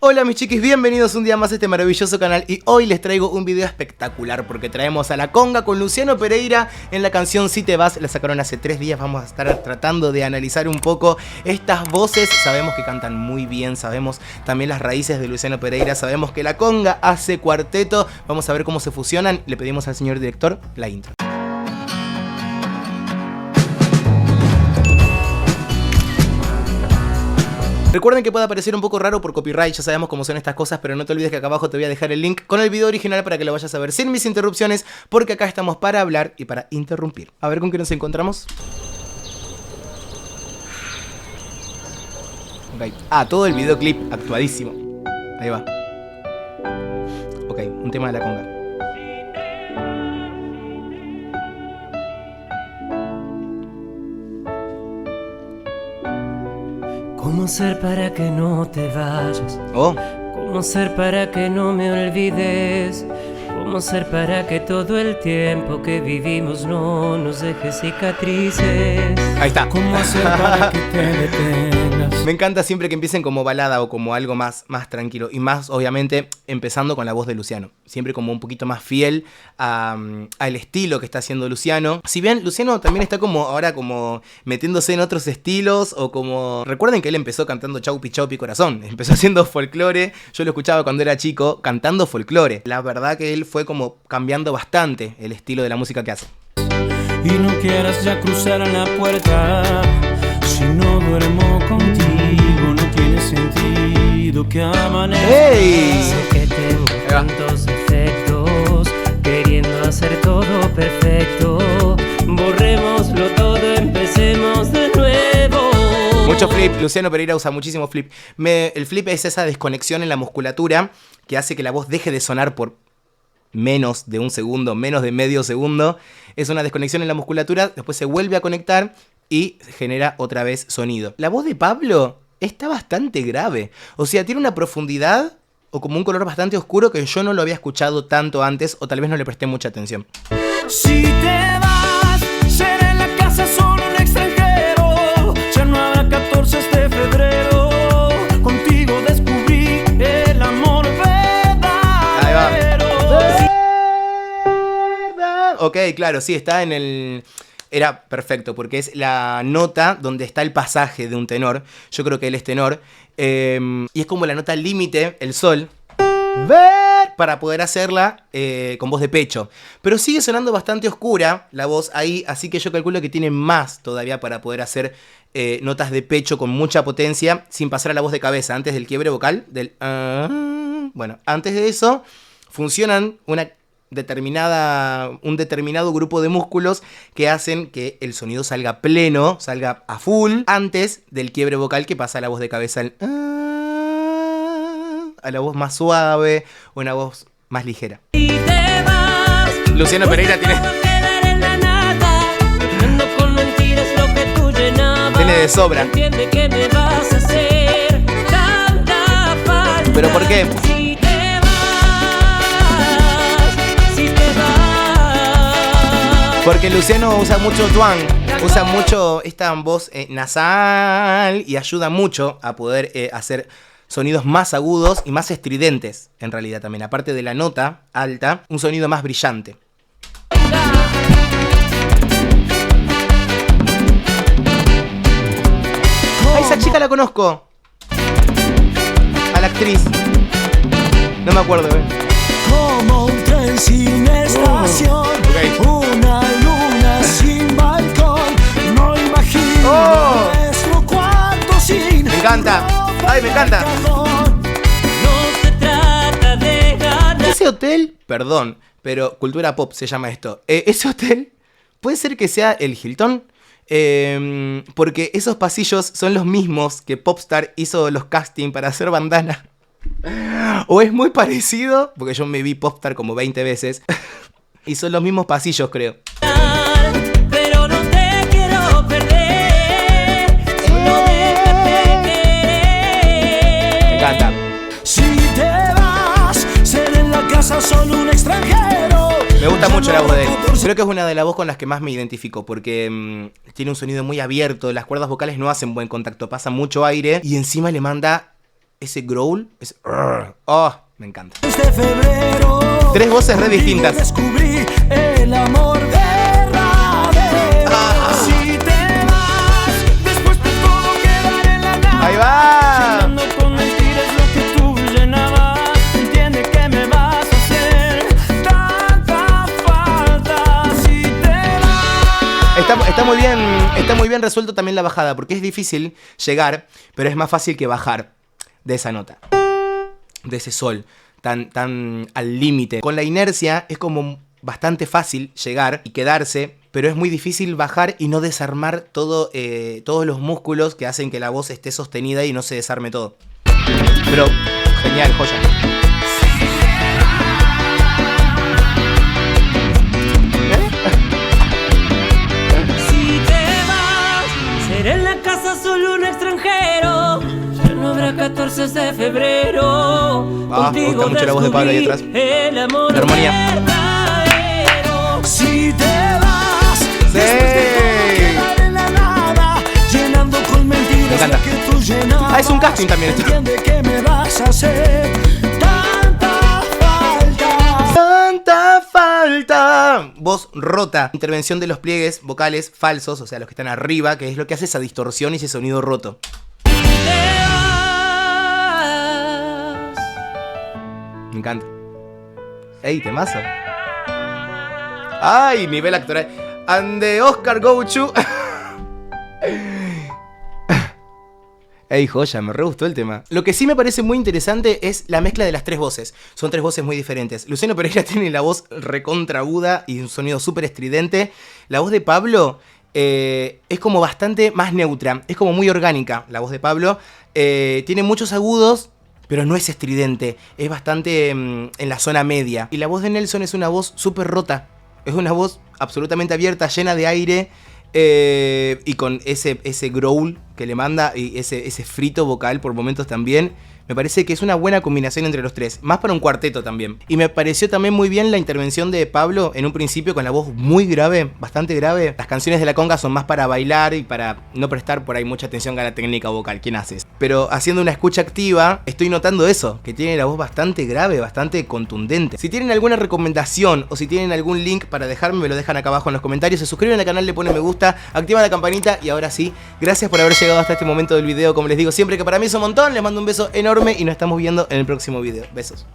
Hola mis chiquis, bienvenidos un día más a este maravilloso canal y hoy les traigo un video espectacular porque traemos a La Conga con Luciano Pereira en la canción Si Te Vas. La sacaron hace 3 días, vamos a estar tratando de analizar un poco estas voces. Sabemos que cantan muy bien, sabemos también las raíces de Luciano Pereira, sabemos que La Conga hace cuarteto. Vamos a ver cómo se fusionan. Le pedimos al señor director la intro. Recuerden que puede aparecer un poco raro por copyright, ya sabemos cómo son estas cosas, pero no te olvides que acá abajo te voy a dejar el link con el video original para que lo vayas a ver sin mis interrupciones, porque acá estamos para hablar y para interrumpir. A ver con qué nos encontramos. Okay. Ah, todo el videoclip actuadísimo. Ahí va. Ok, un tema de La Conga. ¿Cómo hacer para que no te vayas? Oh. ¿Cómo hacer para que no me olvides? ¿Cómo hacer para que todo el tiempo que vivimos no nos deje cicatrices? Ahí está. ¿Cómo hacer para que te detengas? Me encanta siempre que empiecen como balada o como algo más tranquilo. Y más, obviamente, empezando con la voz de Luciano. Siempre como un poquito más fiel al estilo que está haciendo Luciano. Si bien Luciano también está como ahora como metiéndose en otros estilos o como... Recuerden que él empezó cantando Chaupi Chaupi Corazón. Empezó haciendo folclore. Yo lo escuchaba cuando era chico cantando folclore. La verdad que él fue como cambiando bastante el estilo de la música que hace. Y no quieras ya cruzar la puerta. Si no duermo contigo no tiene sentido que amanezca. ¡Hey! Sé que tengo tantos defectos, queriendo hacer todo perfecto. Borrémoslo todo, empecemos de nuevo. Mucho flip, Luciano Pereira usa muchísimo flip. El flip es esa desconexión en la musculatura que hace que la voz deje de sonar por menos de un segundo, menos de medio segundo. Es una desconexión en la musculatura, después se vuelve a conectar y genera otra vez sonido. La voz de Pablo está bastante grave. O sea, tiene una profundidad o como un color bastante oscuro que yo no lo había escuchado tanto antes o tal vez no le presté mucha atención. Si te vas, seré en la casa solo un extranjero. Ya no habrá 14 de febrero. Contigo descubrí el amor verdadero. Ok, claro, sí, está en el... Era perfecto, porque es la nota donde está el pasaje de un tenor. Yo creo que él es tenor. Y es como la nota límite, el sol. Ver, para poder hacerla con voz de pecho. Pero sigue sonando bastante oscura la voz ahí, así que yo calculo que tiene más todavía para poder hacer notas de pecho con mucha potencia, sin pasar a la voz de cabeza, antes del quiebre vocal, del... bueno, antes de eso, funcionan un determinado grupo de músculos que hacen que el sonido salga pleno, salga a full, antes del quiebre vocal que pasa a la voz de cabeza a la voz más suave, o una voz más ligera. Luciano Pereira tiene de sobra. ¿Pero por qué? Porque Luciano usa mucho twang, usa mucho esta voz nasal y ayuda mucho a poder hacer sonidos más agudos y más estridentes, en realidad también. Aparte de la nota alta, un sonido más brillante. ¡Ah, esa chica la conozco! A la actriz. No me acuerdo, Como un tren sin estación, una luna sin balcón. No imagino nuestro cuarto sin... Me encanta. ¡Ay, me encanta! No se trata de ganar. Ese hotel, perdón, pero cultura pop se llama esto. Ese hotel puede ser que sea el Hilton. Porque esos pasillos son los mismos que Popstar hizo los castings para hacer bandana. O es muy parecido, porque yo me vi Popstar como 20 veces. Y son los mismos pasillos, creo. Pero no te quiero perder. Solo déjate querer. Me encanta. Si te vas, seré en la casa solo un extranjero. Me gusta mucho la voz de él. Creo que es una de las voces con las que más me identifico, porque tiene un sonido muy abierto, las cuerdas vocales no hacen buen contacto, pasa mucho aire y encima le manda ese growl, oh, me encanta. De febrero, 3 voces re distintas. Descubrí el amor verdadero. Si te vas, después de todo quedar en la nada. Ahí va. Llenando con mentiras lo que tú llenabas. Entiende que me vas a hacer tanta falta. Si te vas. Está muy bien resuelto también la bajada, porque es difícil llegar, pero es más fácil que bajar de esa nota, de ese sol tan al límite. Con la inercia es como bastante fácil llegar y quedarse, pero es muy difícil bajar y no desarmar todos los músculos que hacen que la voz esté sostenida y no se desarme todo. Pero genial, joya. Si te vas, seré en la casa solo un extranjero. Ya no habrá 14 de febrero. Me gusta mucho la voz de Pablo ahí atrás. El amor la armonía. Verdadero. Si te vas, Sí. quedar en la nada, llenando con mentiras Me encanta. lo que tú llenabas. Es un casting también esto. Entiende que me vas a hacer tanta falta. Tanta falta. Voz rota. Intervención de los pliegues vocales falsos, o sea, los que están arriba, que es lo que hace esa distorsión y ese sonido roto. Me encanta. ¡Ey, temazo! ¡Ay, nivel actoral! ¡And the Oscar go to! ¡Ey, joya! Me re gustó el tema. Lo que sí me parece muy interesante es la mezcla de las 3 voces. Son 3 voces muy diferentes. Luciano Pereira tiene la voz recontra aguda y un sonido súper estridente. La voz de Pablo es como bastante más neutra. Es como muy orgánica la voz de Pablo. Tiene muchos agudos, pero no es estridente, es bastante en la zona media. Y la voz de Nelson es una voz súper rota, es una voz absolutamente abierta, llena de aire, y con ese growl que le manda y ese frito vocal por momentos también. Me parece que es una buena combinación entre los 3, más para un cuarteto también. Y me pareció también muy bien la intervención de Pablo en un principio con la voz muy grave, bastante grave. Las canciones de la conga son más para bailar y para no prestar por ahí mucha atención a la técnica vocal, ¿quién haces? Pero haciendo una escucha activa, estoy notando eso, que tiene la voz bastante grave, bastante contundente. Si tienen alguna recomendación o si tienen algún link para dejarme, me lo dejan acá abajo en los comentarios. Se suscriben al canal, le ponen me gusta, activan la campanita y ahora sí, gracias por haber llegado hasta este momento del video. Como les digo siempre, que para mí es un montón, les mando un beso enorme y nos estamos viendo en el próximo video. Besos.